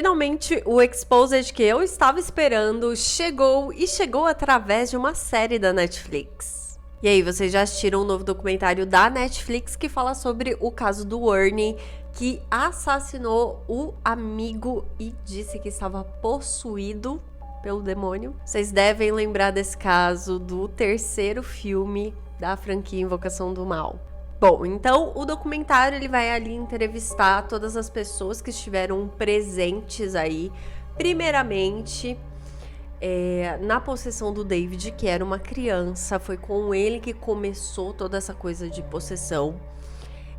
Finalmente, o Exposed que eu estava esperando chegou e chegou através de uma série da Netflix. E aí, vocês já assistiram um novo documentário da Netflix que fala sobre o caso do Ernie, que assassinou o amigo e disse que estava possuído pelo demônio. Vocês devem lembrar desse caso do terceiro filme da franquia Invocação do Mal. Bom, então o documentário ele vai ali entrevistar todas as pessoas que estiveram presentes aí, primeiramente na possessão do David, que era uma criança, foi com ele que começou toda essa coisa de possessão.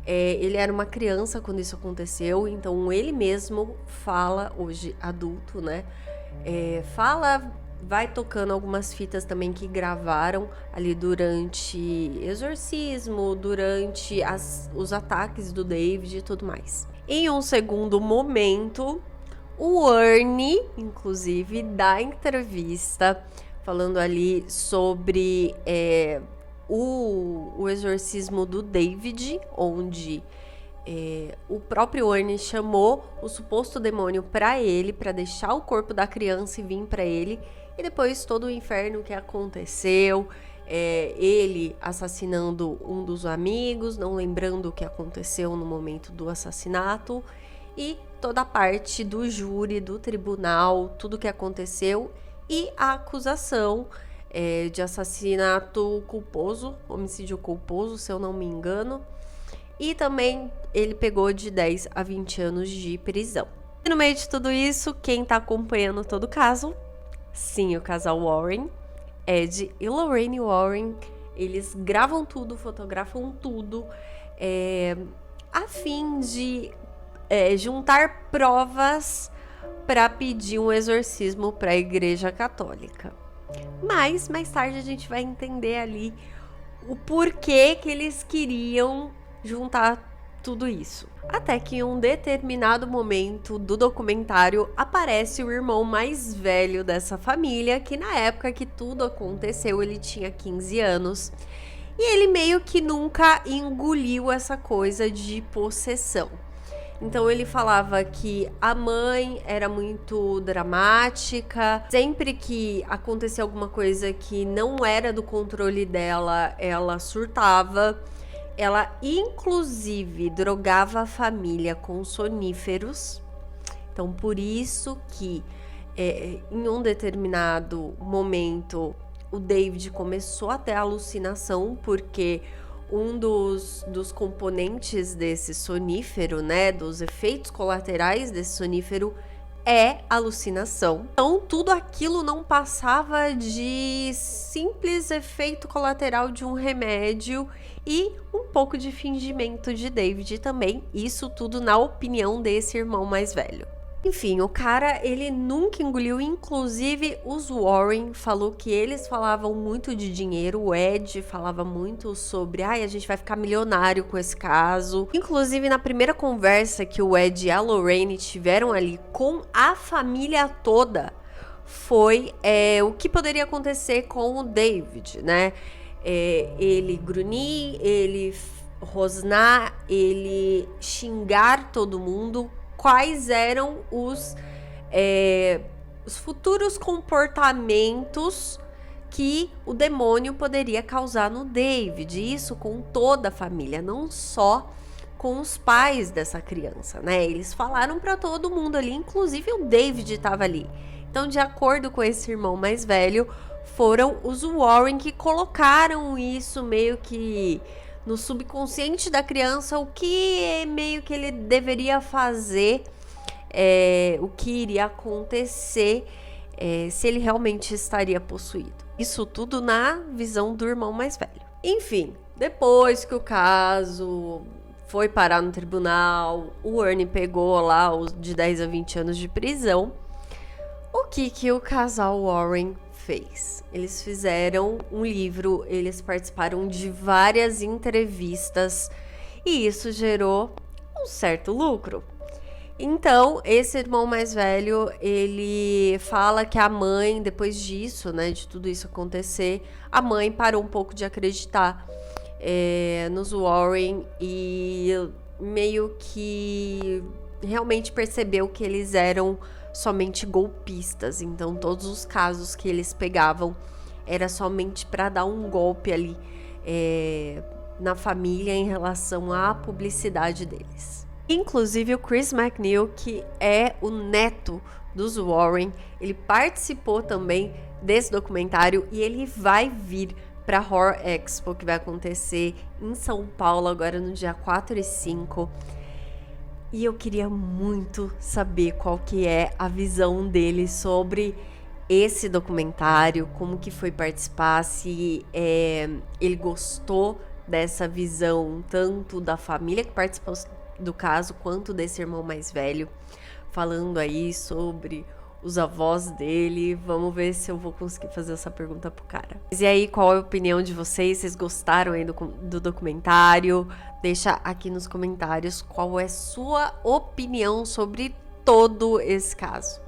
Ele era uma criança quando isso aconteceu, então ele mesmo fala, hoje adulto, né? Vai tocando algumas fitas também que gravaram ali durante exorcismo, durante os ataques do David e tudo mais. Em um segundo momento, o Ernie, inclusive, dá entrevista falando ali sobre o exorcismo do David, onde o próprio Ernie chamou o suposto demônio para ele, para deixar o corpo da criança e vir para ele. E depois todo o inferno que aconteceu, ele assassinando um dos amigos, não lembrando o que aconteceu no momento do assassinato, e toda a parte do júri, do tribunal, tudo que aconteceu, e a acusação de assassinato culposo, homicídio culposo, se eu não me engano, e também ele pegou de 10 a 20 anos de prisão. E no meio de tudo isso, quem tá acompanhando todo o caso? Sim, o casal Warren, Ed e Lorraine Warren, eles gravam tudo, fotografam tudo, a fim de juntar provas para pedir um exorcismo para a Igreja Católica. Mas mais tarde a gente vai entender ali o porquê que eles queriam juntar tudo isso. Até que em um determinado momento do documentário aparece o irmão mais velho dessa família, que na época que tudo aconteceu ele tinha 15 anos. E ele meio que nunca engoliu essa coisa de possessão. Então ele falava que a mãe era muito dramática, sempre que acontecia alguma coisa que não era do controle dela, ela surtava. Ela, inclusive, drogava a família com soníferos. Então, por isso que, em um determinado momento, o David começou a ter alucinação, porque um dos componentes desse sonífero, né, dos efeitos colaterais desse sonífero, é alucinação. Então, tudo aquilo não passava de simples efeito colateral de um remédio e um pouco de fingimento de David também. Isso tudo na opinião desse irmão mais velho. Enfim, o cara, ele nunca engoliu, inclusive os Warren falou que eles falavam muito de dinheiro, o Ed falava muito sobre, a gente vai ficar milionário com esse caso. Inclusive, na primeira conversa que o Ed e a Lorraine tiveram ali com a família toda, foi o que poderia acontecer com o David, né? Ele grunhir, ele rosnar, ele xingar todo mundo. Quais eram os futuros comportamentos que o demônio poderia causar no David. Isso com toda a família, não só com os pais dessa criança, né? Eles falaram para todo mundo ali, inclusive o David estava ali. Então, de acordo com esse irmão mais velho, foram os Warren que colocaram isso meio que no subconsciente da criança, o que meio que ele deveria fazer, o que iria acontecer se ele realmente estaria possuído. Isso tudo na visão do irmão mais velho. Enfim, depois que o caso foi parar no tribunal, o Ernie pegou lá os de 10 a 20 anos de prisão. O que o casal Warren fez? Eles fizeram um livro, eles participaram de várias entrevistas e isso gerou um certo lucro. Então, esse irmão mais velho, ele fala que a mãe, depois disso, né, de tudo isso acontecer, a mãe parou um pouco de acreditar nos Warren e meio que realmente percebeu que eles eram somente golpistas. Então, todos os casos que eles pegavam era somente para dar um golpe ali na família em relação à publicidade deles. Inclusive, o Chris MacNeil, que é o neto dos Warren, ele participou também desse documentário e ele vai vir para a Horror Expo, que vai acontecer em São Paulo agora no dia 4 e 5. E eu queria muito saber qual que é a visão dele sobre esse documentário, como que foi participar, se ele gostou dessa visão tanto da família que participou do caso, quanto desse irmão mais velho, falando aí sobre os avós dele. Vamos ver se eu vou conseguir fazer essa pergunta pro cara. E aí, qual é a opinião de vocês? Vocês gostaram aí do documentário? Deixa aqui nos comentários qual é sua opinião sobre todo esse caso.